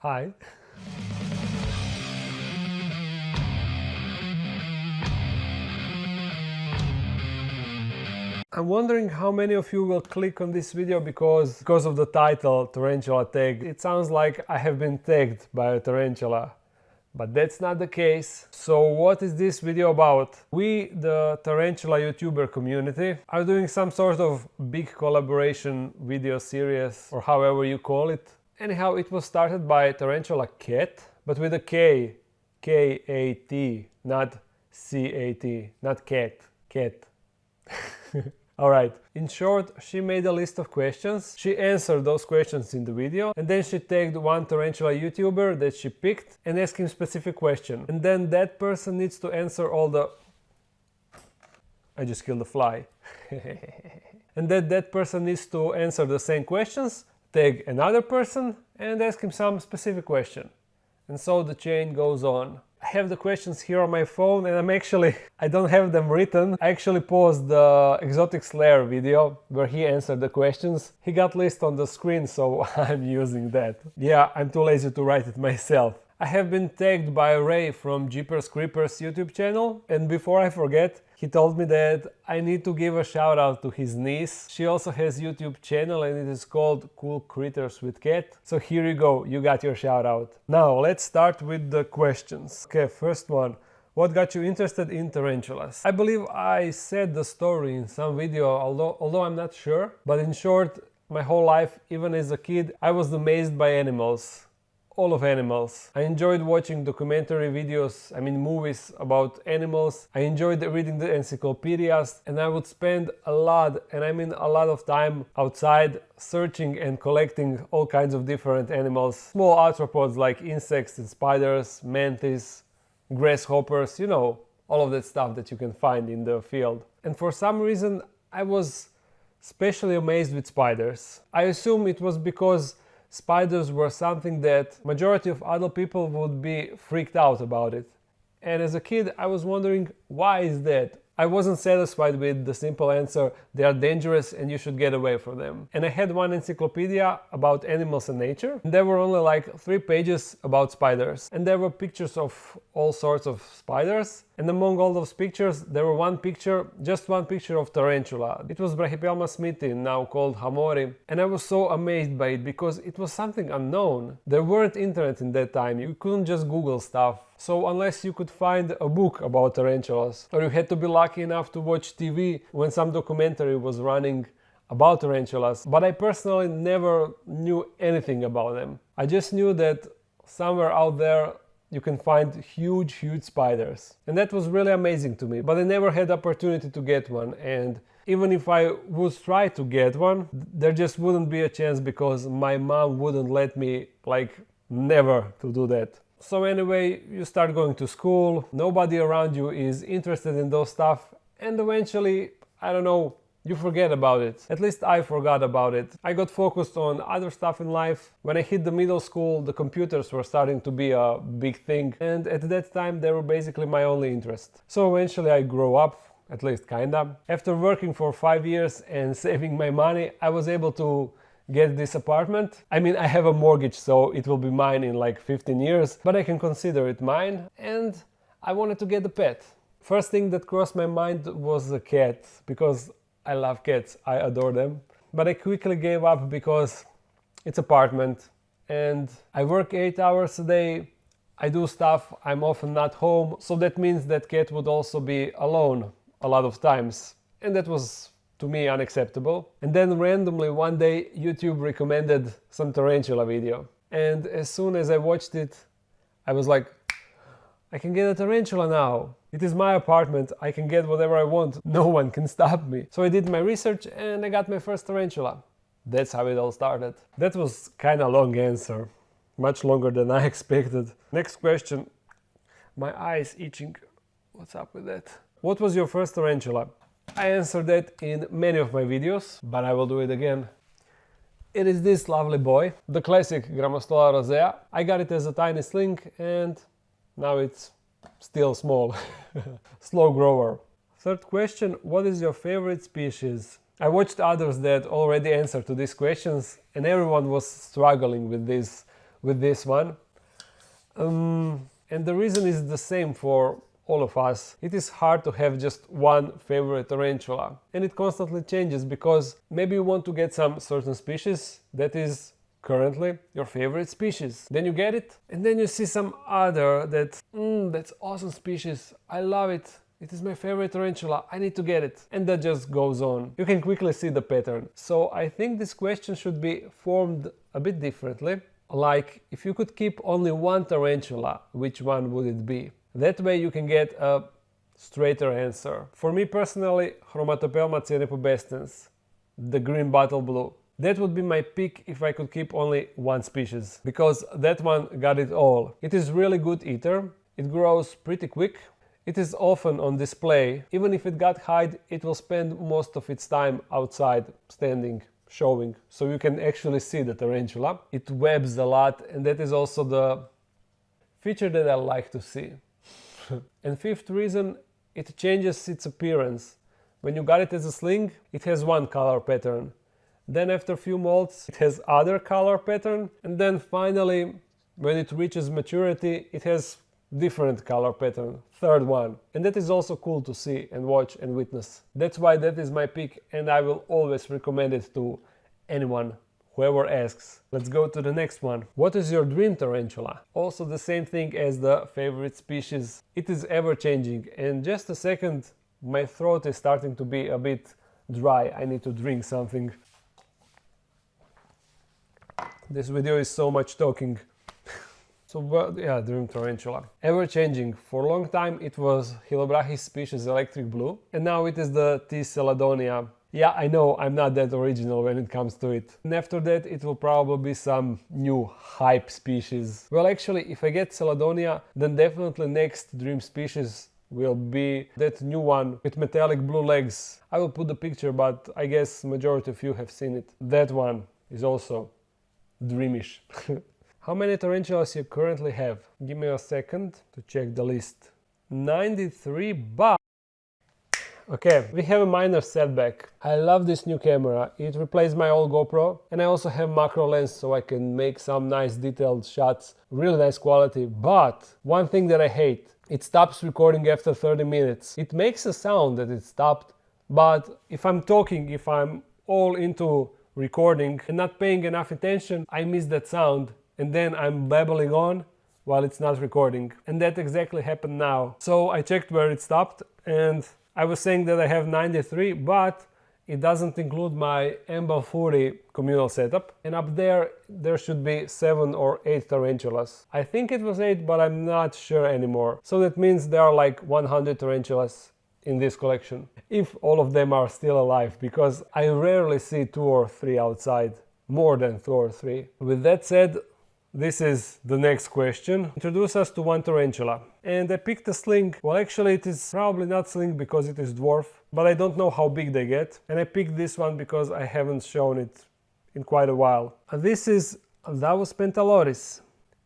Hi. I'm wondering how many of you will click on this video because of the title Tarantula Tag. It sounds like I have been tagged by a tarantula, but that's not the case. So what is this video about? We, the tarantula YouTuber community, are doing some sort of big collaboration video series, or however you call it. Anyhow, it was started by Tarantula Cat, but with a K, K-A-T, not C-A-T, not cat, cat. Alright, in short, she made a list of questions, she answered those questions in the video, and then she tagged one tarantula YouTuber that she picked and asked him specific question. And then that person needs to answer all the... I just killed a fly. And then that person needs to answer the same questions, tag another person and ask him some specific question. And so the chain goes on. I have the questions here on my phone and I don't have them written. I actually paused the Exotic Slayer video where he answered the questions. He got listed on the screen, so I'm using that. Yeah, I'm too lazy to write it myself. I have been tagged by Ray from Jeepers Creepers YouTube channel, and before I forget, he told me that I need to give a shout out to his niece. She also has YouTube channel and it is called Cool Critters with Cat. So here you go, you got your shout out. Now let's start with the questions. Okay, first one. What got you interested in tarantulas? I believe I said the story in some video, although I'm not sure. But in short, my whole life, even as a kid, I was amazed by animals. All of animals. I enjoyed watching documentary videos, movies about animals. I enjoyed reading the encyclopedias, and I would spend a lot of time outside searching and collecting all kinds of different animals. Small arthropods like insects and spiders, mantis, grasshoppers, you know, all of that stuff that you can find in the field. And for some reason, I was especially amazed with spiders. I assume it was because spiders were something that majority of adult people would be freaked out about it. And as a kid, I was wondering, why is that? I wasn't satisfied with the simple answer, they are dangerous and you should get away from them. And I had one encyclopedia about animals and nature. And there were only like 3 pages about spiders. And there were pictures of all sorts of spiders. And among all those pictures, there were just one picture of tarantula. It was Brachypelma smithi, now called Hamori. And I was so amazed by it because it was something unknown. There weren't internet in that time, you couldn't just Google stuff. So unless you could find a book about tarantulas, or you had to be lucky enough to watch TV when some documentary was running about tarantulas. But I personally never knew anything about them. I just knew that somewhere out there you can find huge spiders. And that was really amazing to me. But I never had the opportunity to get one. And even if I would try to get one, there just wouldn't be a chance because my mom wouldn't let me, never to do that. So anyway, you start going to school, nobody around you is interested in those stuff, and eventually, I don't know, you forget about it. At least I forgot about it. I got focused on other stuff in life. When I hit the middle school, the computers were starting to be a big thing, and at that time they were basically my only interest. So eventually I grew up, at least kinda. After working for 5 years and saving my money, I was able to get this apartment. I have a mortgage, so it will be mine in like 15 years, but I can consider it mine, and I wanted to get a pet. First thing that crossed my mind was a cat, because I love cats, I adore them. But I quickly gave up because it's apartment, and I work 8 hours a day, I do stuff, I'm often not home, so that means that cat would also be alone a lot of times, and that was to me unacceptable. And then randomly one day YouTube recommended some tarantula video, and as soon as I watched it I was like, I can get a tarantula now. It is my apartment, I can get whatever I want, no one can stop me. So I did my research and I got my first tarantula. That's how it all started. That was kinda long answer, much longer than I expected. Next question. My eye is itching. What's up with that? What was your first tarantula? I answered that in many of my videos, but I will do it again. It is this lovely boy, the classic Grammostola rosea. I got it as a tiny sling and now it's still small. Slow grower. Third question, what is your favorite species? I watched others that already answered to these questions and everyone was struggling with this. with this one. And the reason is the same for all of us. It is hard to have just one favorite tarantula, and it constantly changes because maybe you want to get some certain species that is currently your favorite species. Then you get it, and then you see some other that's awesome species. I love it. It is my favorite tarantula. I need to get it. And that just goes on. You can quickly see the pattern. So I think this question should be formed a bit differently. Like, if you could keep only one tarantula, which one would it be? That way you can get a straighter answer. For me personally, Chromatopelma cyanopubescens, the green bottle blue. That would be my pick if I could keep only one species, because that one got it all. It is really good eater, it grows pretty quick, it is often on display. Even if it got hide, it will spend most of its time outside, standing, showing, so you can actually see the tarantula. It webs a lot, and that is also the feature that I like to see. And fifth reason, it changes its appearance. When you got it as a sling, it has one color pattern. Then after a few molts, it has other color pattern. And then finally, when it reaches maturity, it has different color pattern, third one. And that is also cool to see and watch and witness. That's why that is my pick, and I will always recommend it to anyone, whoever asks. Let's go to the next one. What is your dream tarantula? Also the same thing as the favorite species. It is ever changing. And just a second, my throat is starting to be a bit dry. I need to drink something. This video is so much talking. So yeah, dream tarantula. Ever changing. For a long time it was Chilobrachys species electric blue, and now it is the T. Celadonia. Yeah, I know, I'm not that original when it comes to it. And after that it will probably be some new hype species. Well, actually, if I get Celadonia, then definitely next dream species will be that new one with metallic blue legs. I will put the picture, but I guess majority of you have seen it. That one is also dreamish. How many tarantulas you currently have? Give me a second to check the list. 93, but okay, we have a minor setback. I love this new camera. It replaced my old GoPro, and I also have macro lens so I can make some nice detailed shots, really nice quality. But one thing that I hate, it stops recording after 30 minutes. It makes a sound that it stopped, but if I'm talking, if I'm all into recording and not paying enough attention, I miss that sound, and then I'm babbling on while it's not recording. And that exactly happened now. So I checked where it stopped, and I was saying that I have 93, but it doesn't include my M40 communal setup. And up there, there should be 7 or 8 tarantulas. I think it was 8, but I'm not sure anymore. So that means there are like 100 tarantulas in this collection, if all of them are still alive, because I rarely see 2 or 3 outside, more than 2 or 3. With that said, this is the next question. Introduce us to one tarantula. And I picked a sling. Well, actually it is probably not sling because it is dwarf, but I don't know how big they get. And I picked this one because I haven't shown it in quite a while. This is Davus pentaloris.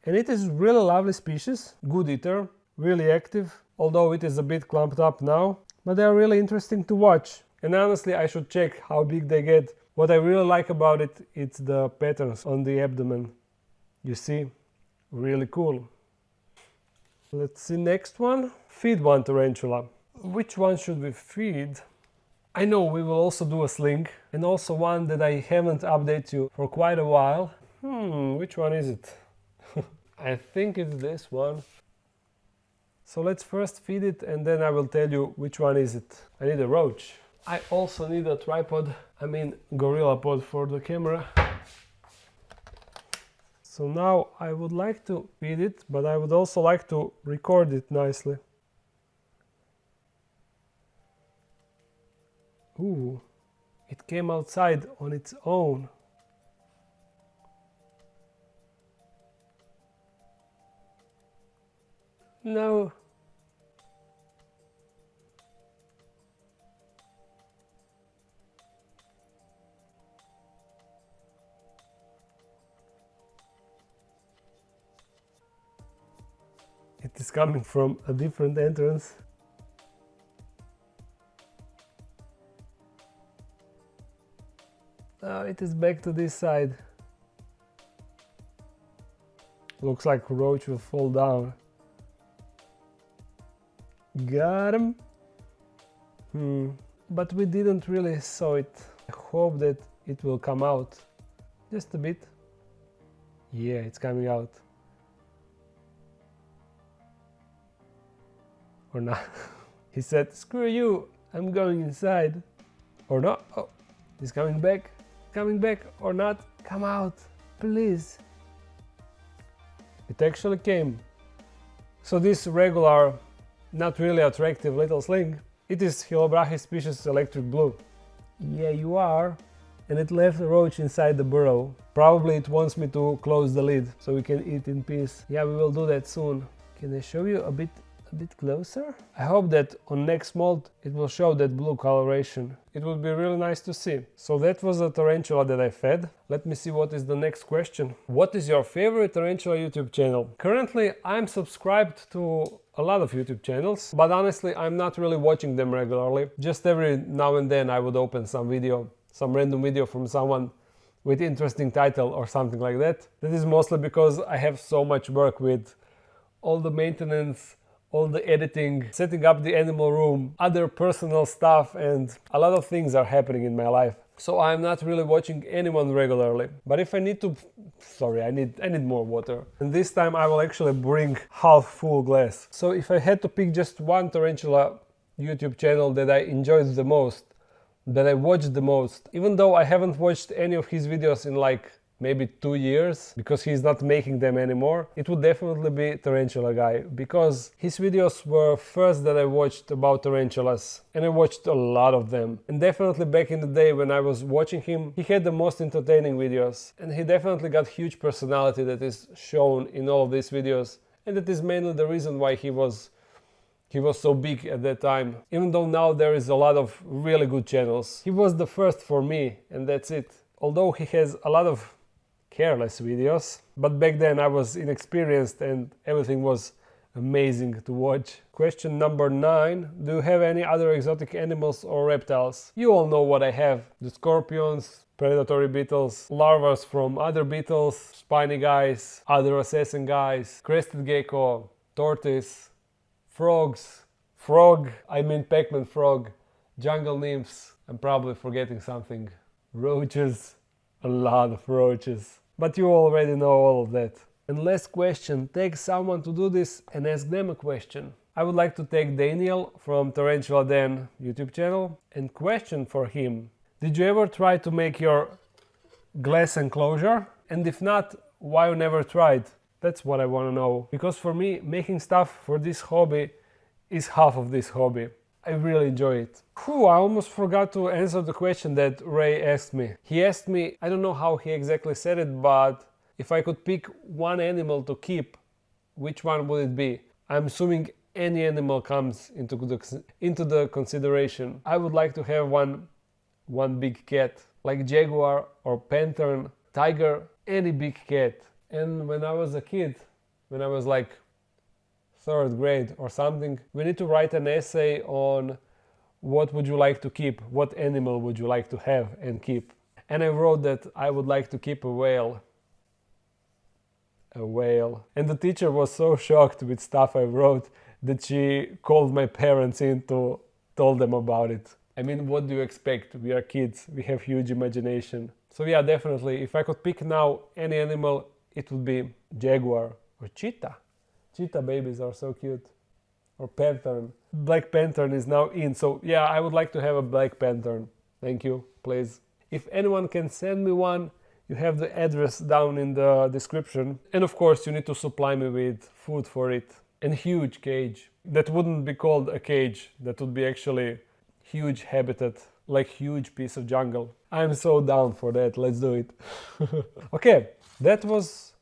And it is really lovely species, good eater, really active, although it is a bit clumped up now. But they are really interesting to watch. And honestly, I should check how big they get. What I really like about it, it's the patterns on the abdomen. You see, really cool. Let's see next one. Feed one tarantula. Which one should we feed? I know we will also do a sling, and also one that I haven't updated you for quite a while. Which one is it? I think it's this one. So let's first feed it, and then I will tell you which one is it. I need a roach. I also need a tripod, gorilla pod for the camera. So now I would like to feed it, but I would also like to record it nicely. Ooh, it came outside on its own. No. It is coming from a different entrance. Now it is back to this side. Looks like roach will fall down. Got him. But we didn't really saw it. I hope that it will come out. Just a bit. Yeah, it's coming out. Or not. He said, screw you, I'm going inside. Or not. Oh, he's coming back. Coming back or not. Come out, please. It actually came. So this regular, not really attractive little sling, it is Chilobrachys species electric blue. Yeah, you are. And it left the roach inside the burrow. Probably it wants me to close the lid so we can eat in peace. Yeah, we will do that soon. Can I show you a bit closer? I hope that on next mold it will show that blue coloration. It would be really nice to see. So that was a tarantula that I fed. Let me see what is the next question. What is your favorite tarantula YouTube channel? Currently I'm subscribed to a lot of YouTube channels, but honestly I'm not really watching them regularly. Just every now and then I would open some random video from someone with interesting title or something like that. That is mostly because I have so much work with all the maintenance, all the editing, setting up the animal room, other personal stuff, and a lot of things are happening in my life. So I'm not really watching anyone regularly. But if I need to... Sorry, I need more water. And this time I will actually bring half full glass. So if I had to pick just one tarantula YouTube channel that I enjoyed the most, that I watched the most, even though I haven't watched any of his videos in like maybe 2 years, because he's not making them anymore, it would definitely be Tarantula Guy, because his videos were first that I watched about tarantulas, and I watched a lot of them. And definitely back in the day when I was watching him, he had the most entertaining videos, and he definitely got huge personality that is shown in all of these videos, and that is mainly the reason why he was so big at that time. Even though now there is a lot of really good channels, he was the first for me, and that's it. Although he has a lot of careless videos, but back then I was inexperienced and everything was amazing to watch. Question number 9. Do you have any other exotic animals or reptiles? You all know what I have. The scorpions, predatory beetles, larvae from other beetles, spiny guys, other assassin guys, crested gecko, tortoise, frogs, Pac-Man frog, jungle nymphs. I'm probably forgetting something. Roaches, a lot of roaches. But you already know all of that. And last question, tag someone to do this and ask them a question. I would like to tag Daniel from Tarantula Den YouTube channel and question for him. Did you ever try to make your glass enclosure? And if not, why you never tried? That's what I want to know. Because for me, making stuff for this hobby is half of this hobby. I really enjoy it. Whew, I almost forgot to answer the question that Ray asked me. He asked me, I don't know how he exactly said it, but if I could pick one animal to keep, which one would it be? I'm assuming any animal comes into the consideration. I would like to have one big cat, like jaguar or panther, tiger, any big cat. And when I was a kid, when I was like 3rd grade or something, we need to write an essay on what would you like to keep, what animal would you like to have and keep. And I wrote that I would like to keep a whale. A whale. And the teacher was so shocked with stuff I wrote that she called my parents in to tell them about it. I mean, what do you expect? We are kids, we have huge imagination. So yeah, definitely, if I could pick now any animal, it would be jaguar or cheetah. Cheetah babies are so cute. Or panther. Black panther is now in, so yeah, I would like to have a black panther. Thank you, please. If anyone can send me one, you have the address down in the description. And of course, you need to supply me with food for it. And huge cage. That wouldn't be called a cage. That would be actually huge habitat, like huge piece of jungle. I'm so down for that. Let's do it. Okay, that was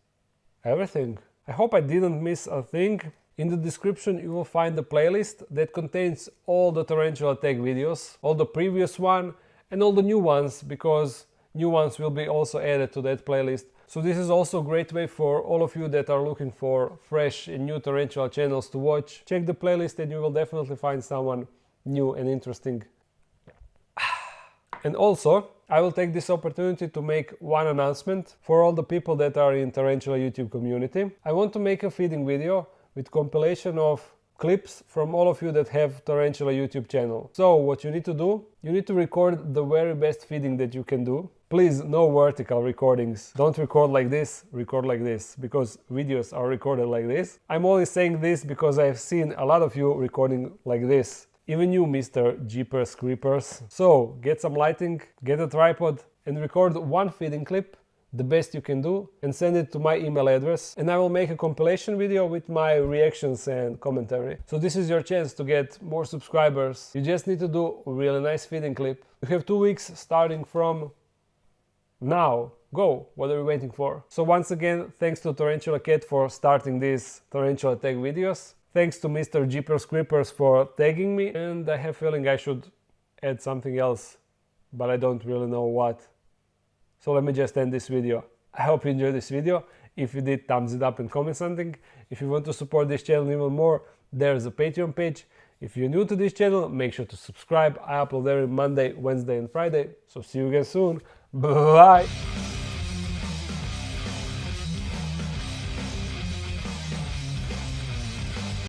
everything. I hope I didn't miss a thing. In the description you will find the playlist that contains all the Tarantula Tag videos, all the previous one and all the new ones, because new ones will be also added to that playlist. So this is also a great way for all of you that are looking for fresh and new Tarantula channels to watch. Check the playlist and you will definitely find someone new and interesting. And also, I will take this opportunity to make one announcement for all the people that are in Tarantula YouTube community. I want to make a feeding video with compilation of clips from all of you that have Tarantula YouTube channel. So what you need to do, you need to record the very best feeding that you can do. Please, no vertical recordings. Don't record like this, record like this, because videos are recorded like this. I'm only saying this because I've seen a lot of you recording like this. Even you, Mr. Jeepers Creepers. So get some lighting, get a tripod, and record one feeding clip, the best you can do, and send it to my email address, and I will make a compilation video with my reactions and commentary. So this is your chance to get more subscribers. You just need to do a really nice feeding clip. You have 2 weeks starting from now. Go! What are you waiting for? So once again, thanks to Tarantula Cat for starting these Tarantula Tag videos. Thanks to Mr. Jeepers Creepers for tagging me, and I have a feeling I should add something else, but I don't really know what. So let me just end this video. I hope you enjoyed this video. If you did, thumbs it up and comment something. If you want to support this channel even more, there's a Patreon page. If you're new to this channel, make sure to subscribe. I upload every Monday, Wednesday and Friday. So see you again soon. Bye!